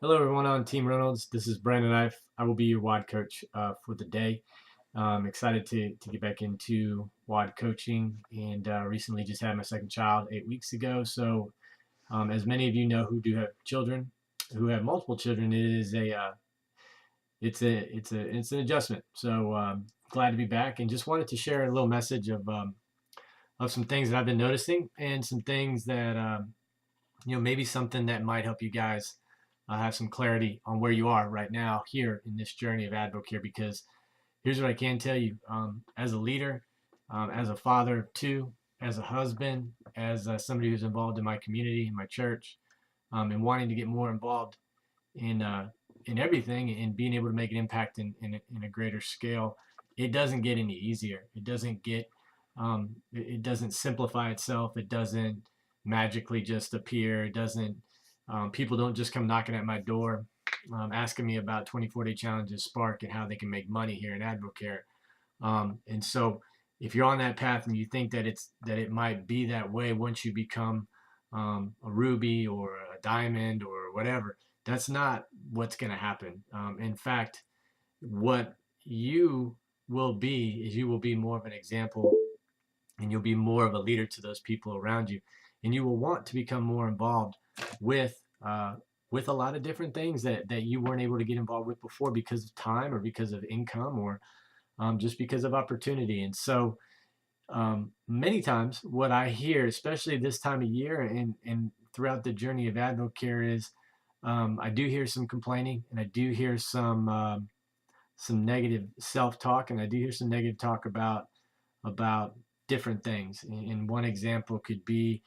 Hello, everyone on Team Reynolds. This is Brandon. I will be your WOD coach for the day. I'm excited to get back into WOD coaching and recently just had my second child 8 weeks ago. So, as many of you know who do have children, who have multiple children, it's an adjustment. So, glad to be back and just wanted to share a little message of some things that I've been noticing and some things that maybe something that might help you guys have some clarity on where you are right now here in this journey of Advocare. Because here's what I can tell you: as a leader, as a father of two, as a husband, as somebody who's involved in my community, in my church, and wanting to get more involved in uh, in everything and being able to make an impact in a greater scale, it doesn't get any easier. It doesn't simplify itself. It doesn't magically just appear. It doesn't. People don't just come knocking at my door, asking me about 24-day challenges, Spark, and how they can make money here in Advocare. And so, if you're on that path and you think that it might be that way once you become a ruby or a diamond or whatever, that's not what's going to happen. In fact, what you will be is you will be more of an example and you'll be more of a leader to those people around you, and you will want to become more involved with uh, with a lot of different things that you weren't able to get involved with before because of time or because of income or just because of opportunity. And so many times what I hear, especially this time of year and throughout the journey of Advocare, is I do hear some complaining and I do hear some negative self-talk and I do hear some negative talk about different things. And one example could be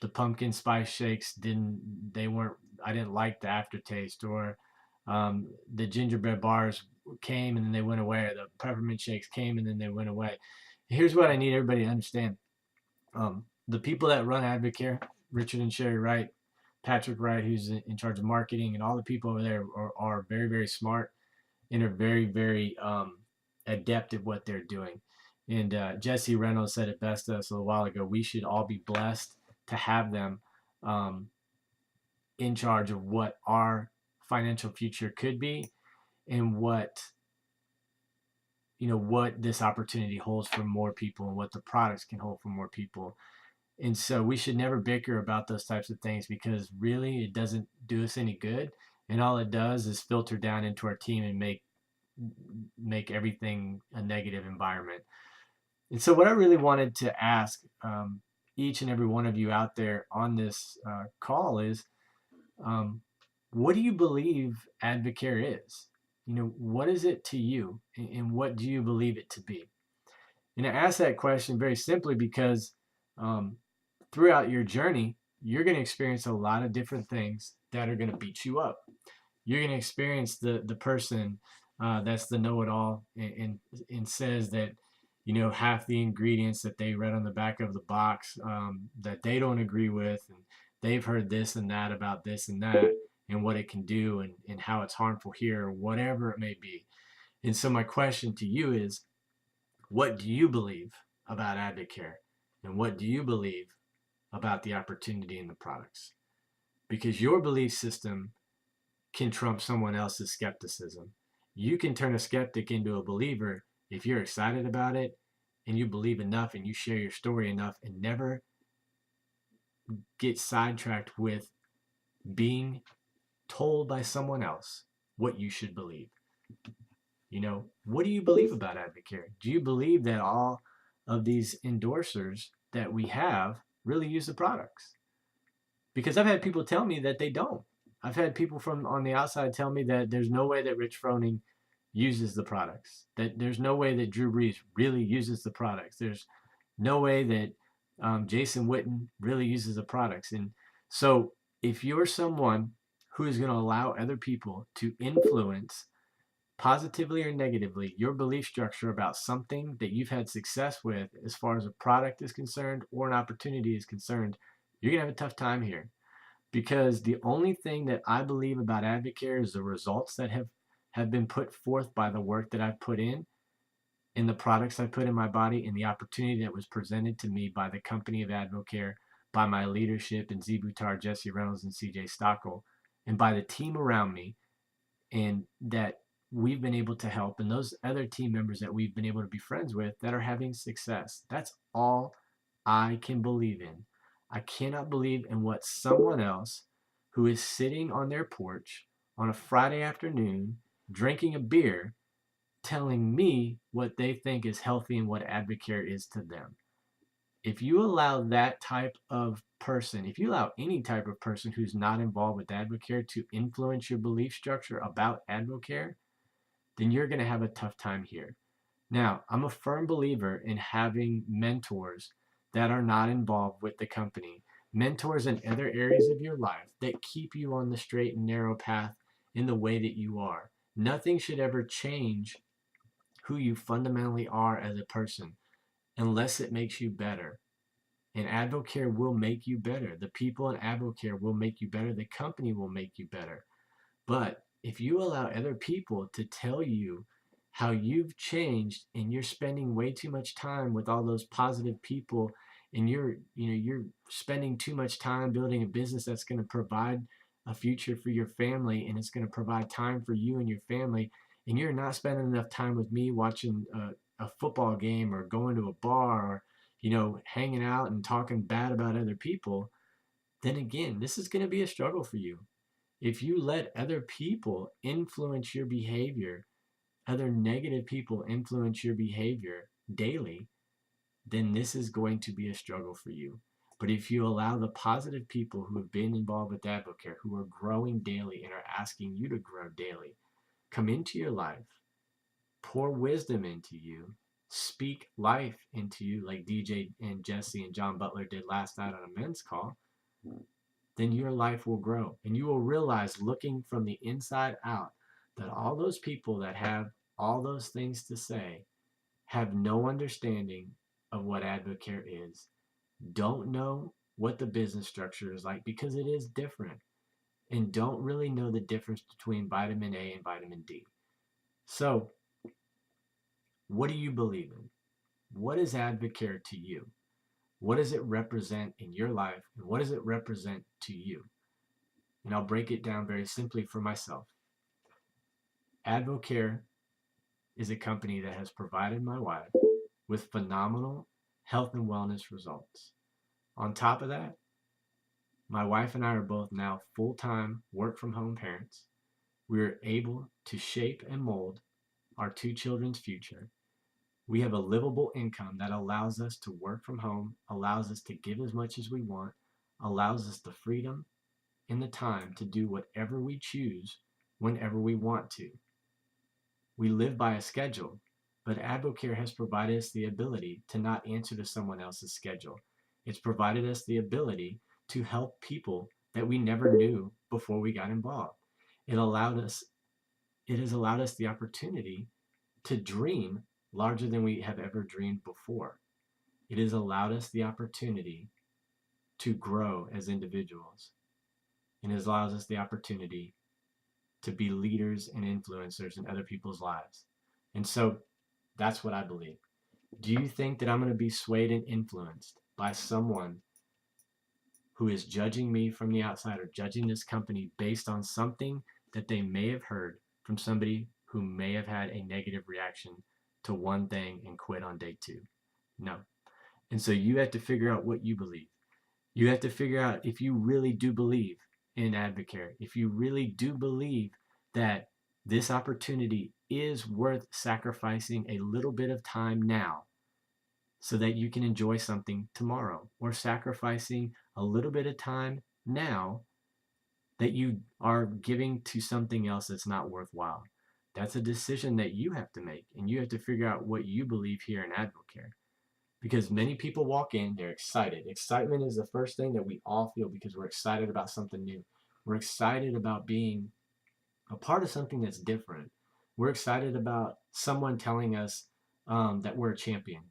the pumpkin spice shakes they weren't I didn't like the aftertaste, or the gingerbread bars came and then they went away, or the peppermint shakes came and then they went away. Here's what I need everybody to understand. The people that run Advocare, Richard and Sherry Wright, Patrick Wright, who's in charge of marketing, and all the people over there are very, very smart and are very, very adept at what they're doing. And Jesse Reynolds said it best to us a little while ago. We should all be blessed to have them um, in charge of what our financial future could be and what this opportunity holds for more people and what the products can hold for more people. And so we should never bicker about those types of things because really it doesn't do us any good. And all it does is filter down into our team and make everything a negative environment. And so, what I really wanted to ask each and every one of you out there on this call is, um, what do you believe Advocare is? What is it to you, and what do you believe it to be? And I ask that question very simply because um, throughout your journey, you're going to experience a lot of different things that are going to beat you up. You're going to experience the person that's the know-it-all and says that half the ingredients that they read on the back of the box that they don't agree with, and they've heard this and that about this and that and what it can do and how it's harmful here or whatever it may be. And so my question to you is, what do you believe about Advocare, and what do you believe about the opportunity in the products? Because your belief system can trump someone else's skepticism. You can turn a skeptic into a believer if you're excited about it and you believe enough and you share your story enough and never get sidetracked with being told by someone else what you should believe. What do you believe about Advocare? Do you believe that all of these endorsers that we have really use the products? Because I've had people tell me that they don't. I've had people from on the outside tell me that there's no way that Rich Froning uses the products. That there's no way that Drew Brees really uses the products. There's no way that Jason Witten really uses the products. And so, if you're someone who is going to allow other people to influence positively or negatively your belief structure about something that you've had success with as far as a product is concerned or an opportunity is concerned, you're going to have a tough time here. Because the only thing that I believe about Advocare is the results that have been put forth by the work that I've put in the products I put in my body, and the opportunity that was presented to me by the company of Advocare, by my leadership in Z Butar, Jesse Reynolds, and CJ Stockel. and by the team around me, and that we've been able to help, and those other team members that we've been able to be friends with that are having success. That's all I can believe in. I cannot believe in what someone else who is sitting on their porch on a Friday afternoon drinking a beer telling me what they think is healthy and what Advocare is to them. If you allow that type of person, if you allow any type of person who's not involved with Advocare to influence your belief structure about Advocare, then you're going to have a tough time here. Now, I'm a firm believer in having mentors that are not involved with the company, mentors in other areas of your life that keep you on the straight and narrow path in the way that you are. Nothing should ever change who you fundamentally are as a person unless it makes you better. And Advocare will make you better. The people in Advocare will make you better. The company will make you better. But if you allow other people to tell you how you've changed and you're spending way too much time with all those positive people, and you're spending too much time building a business that's going to provide a future for your family, and it's going to provide time for you and your family, and you're not spending enough time with me watching a football game or going to a bar or hanging out and talking bad about other people, then again, this is going to be a struggle for you. If you let other people influence your behavior, other negative people influence your behavior daily, then this is going to be a struggle for you. But if you allow the positive people who have been involved with Advocare, who are growing daily and are asking you to grow daily, come into your life, pour wisdom into you, speak life into you, like DJ and Jesse and John Butler did last night on a men's call, then your life will grow. And you will realize, looking from the inside out, that all those people that have all those things to say have no understanding of what Advocare is, don't know what the business structure is like because it is different, and don't really know the difference between vitamin A and vitamin D. So, what do you believe in? What is Advocare to you? What does it represent in your life? And what does it represent to you? And I'll break it down very simply for myself. Advocare is a company that has provided my wife with phenomenal health and wellness results. On top of that, my wife and I are both now full-time work-from-home parents. We are able to shape and mold our two children's future. We have a livable income that allows us to work from home, allows us to give as much as we want, allows us the freedom and the time to do whatever we choose whenever we want to. We live by a schedule, but Advocare has provided us the ability to not answer to someone else's schedule. It's provided us the ability to help people that we never knew before we got involved. It has allowed us the opportunity to dream larger than we have ever dreamed before. It has allowed us the opportunity to grow as individuals. And it has allowed us the opportunity to be leaders and influencers in other people's lives. And so that's what I believe. Do you think that I'm going to be swayed and influenced by someone who is judging me from the outside or judging this company based on something that they may have heard from somebody who may have had a negative reaction to one thing and quit on day two? No. And so you have to figure out what you believe. You have to figure out if you really do believe in Advocare, if you really do believe that this opportunity is worth sacrificing a little bit of time now so that you can enjoy something tomorrow, or sacrificing a little bit of time now that you are giving to something else that's not worthwhile. That's a decision that you have to make, and you have to figure out what you believe here in Advocare. Because many people walk in, they're excited. Excitement is the first thing that we all feel because we're excited about something new. We're excited about being a part of something that's different. We're excited about someone telling us that we're a champion,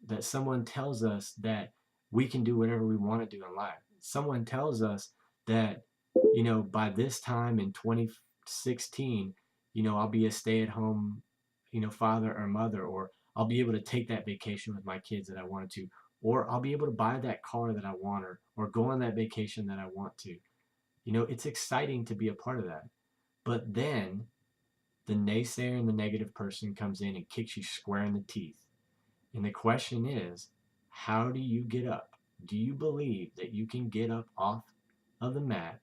that someone tells us that we can do whatever we want to do in life. Someone tells us that, by this time in 2016, I'll be a stay-at-home, father or mother, or I'll be able to take that vacation with my kids that I wanted to, or I'll be able to buy that car that I want, or go on that vacation that I want to. It's exciting to be a part of that. But then the naysayer and the negative person comes in and kicks you square in the teeth. And the question is, how do you get up? Do you believe that you can get up off of the mat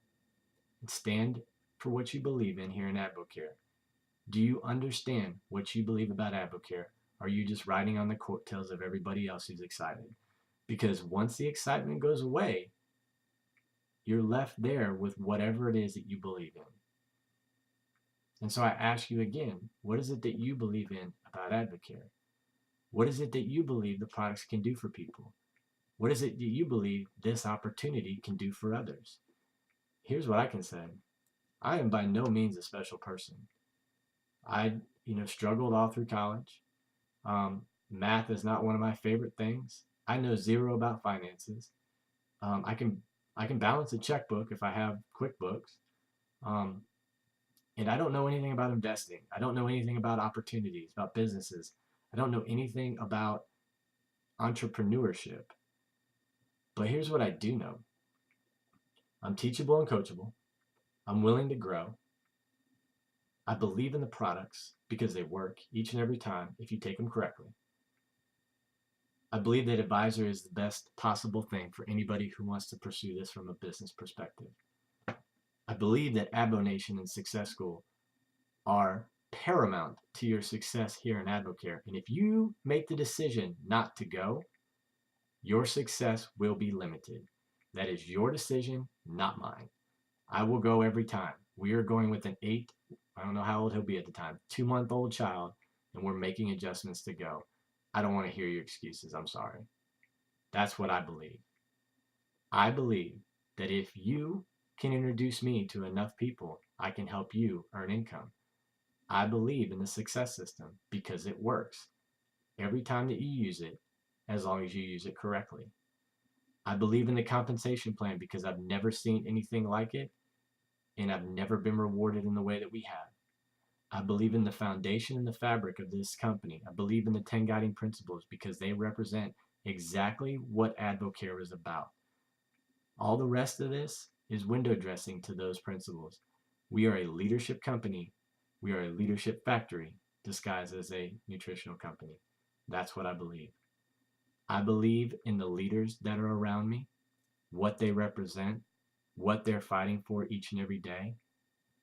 and stand for what you believe in here in AdvoCare? Do you understand what you believe about AdvoCare? Are you just riding on the coattails of everybody else who's excited? Because once the excitement goes away, you're left there with whatever it is that you believe in. And so I ask you again, what is it that you believe in about AdvoCare? What is it that you believe the products can do for people? What is it that you believe this opportunity can do for others? Here's what I can say. I am by no means a special person. I, struggled all through college. Math is not one of my favorite things. I know zero about finances. I can balance a checkbook if I have QuickBooks. Um, and I don't know anything about investing. I don't know anything about opportunities, about businesses. I don't know anything about entrepreneurship. But here's what I do know. I'm teachable and coachable. I'm willing to grow. I believe in the products because they work each and every time if you take them correctly. I believe that advisor is the best possible thing for anybody who wants to pursue this from a business perspective. I believe that AdvoNation and Success School are paramount to your success here in AdvoCare. And if you make the decision not to go, your success will be limited. That is your decision, not mine. I will go every time. We are going with an I don't know how old he'll be at the time, 2-month-old child, and we're making adjustments to go. I don't want to hear your excuses. I'm sorry. That's what I believe. I believe that if you can introduce me to enough people, I can help you earn income. I believe in the success system because it works every time that you use it, as long as you use it correctly. I believe in the compensation plan because I've never seen anything like it, and I've never been rewarded in the way that we have. I believe in the foundation and the fabric of this company. I believe in the 10 guiding principles because they represent exactly what AdvoCare is about. All the rest of this is window dressing to those principles. We are a leadership company. We are a leadership factory disguised as a nutritional company. That's what I believe. I believe in the leaders that are around me, what they represent, what they're fighting for each and every day,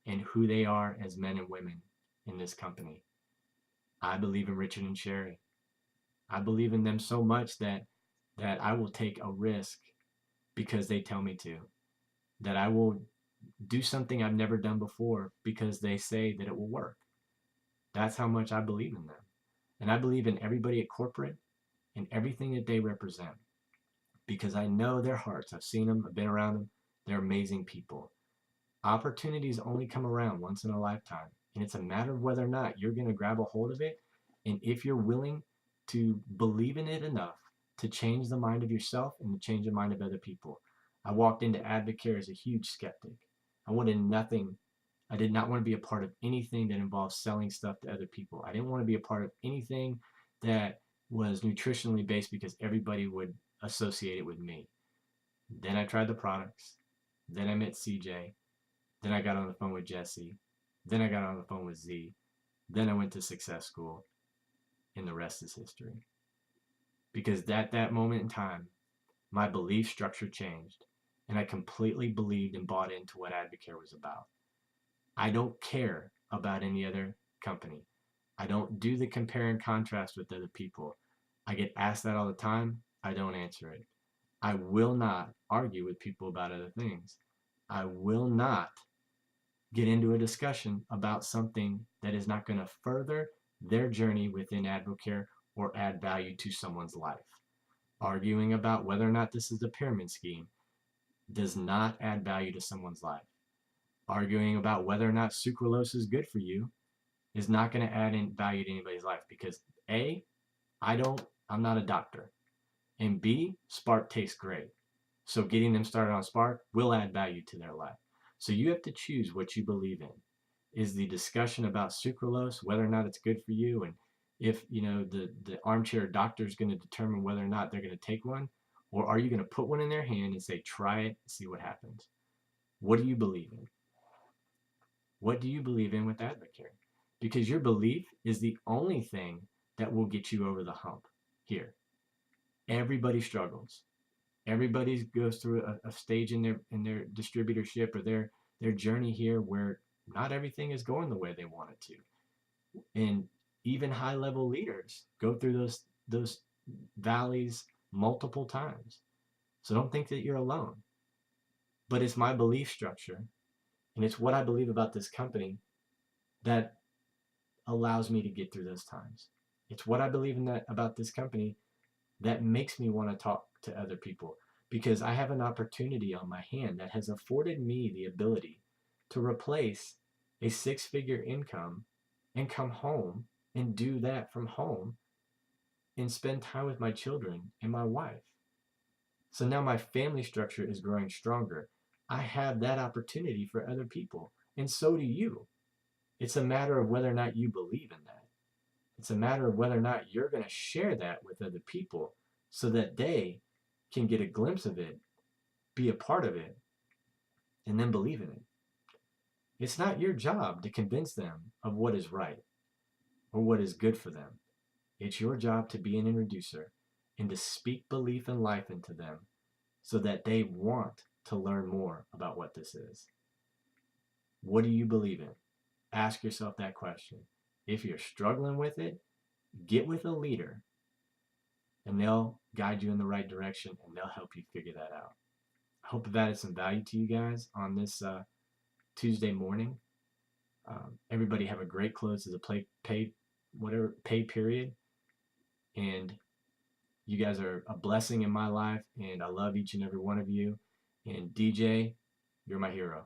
and who they are as men and women in this company. I believe in Richard and Sherry. I believe in them so much that I will take a risk because they tell me to. That I will do something I've never done before because they say that it will work. That's how much I believe in them. And I believe in everybody at corporate and everything that they represent because I know their hearts. I've seen them, I've been around them. They're amazing people. Opportunities only come around once in a lifetime. And it's a matter of whether or not you're going to grab a hold of it. And if you're willing to believe in it enough to change the mind of yourself and to change the mind of other people. I walked into AdvoCare as a huge skeptic. I did not want to be a part of anything that involved selling stuff to other people. I didn't want to be a part of anything that was nutritionally based because everybody would associate it with me. Then I tried the products. Then I met CJ. Then I got on the phone with Jesse. Then I got on the phone with Z. Then I went to Success School. And the rest is history. Because at that moment in time, my belief structure changed. And I completely believed and bought into what AdvoCare was about. I don't care about any other company. I don't do the compare and contrast with other people. I get asked that all the time. I don't answer it. I will not argue with people about other things. I will not get into a discussion about something that is not going to further their journey within AdvoCare or add value to someone's life. Arguing about whether or not this is a pyramid scheme does not add value to someone's life. Arguing about whether or not sucralose is good for you is not going to add in value to anybody's life because A, I'm not a doctor. And B, Spark tastes great. So getting them started on Spark will add value to their life. So you have to choose what you believe in. Is the discussion about sucralose, whether or not it's good for you, and if the armchair doctor is going to determine whether or not they're going to take one, or are you going to put one in their hand and say, try it, see what happens? What do you believe in? What do you believe in with Advocare? Because your belief is the only thing that will get you over the hump here. Everybody struggles. Everybody goes through a stage in their distributorship or their journey here where not everything is going the way they want it to. And even high level leaders go through those valleys multiple times. So don't think that you're alone. But it's my belief structure and it's what I believe about this company that allows me to get through those times. It's what I believe in that about this company that makes me want to talk to other people because I have an opportunity on my hand that has afforded me the ability to replace a six-figure income and come home and do that from home and spend time with my children and my wife. So now my family structure is growing stronger. I have that opportunity for other people, and so do you. It's a matter of whether or not you believe in that. It's a matter of whether or not you're going to share that with other people so that they can get a glimpse of it, be a part of it, and then believe in it. It's not your job to convince them of what is right or what is good for them. It's your job to be an introducer and to speak belief and life into them so that they want to learn more about what this is. What do you believe in? Ask yourself that question. If you're struggling with it, get with a leader and they'll guide you in the right direction and they'll help you figure that out. I hope I've added some value to you guys on this Tuesday morning. Everybody have a great close to the pay period. And you guys are a blessing in my life, and I love each and every one of you. And DJ, you're my hero.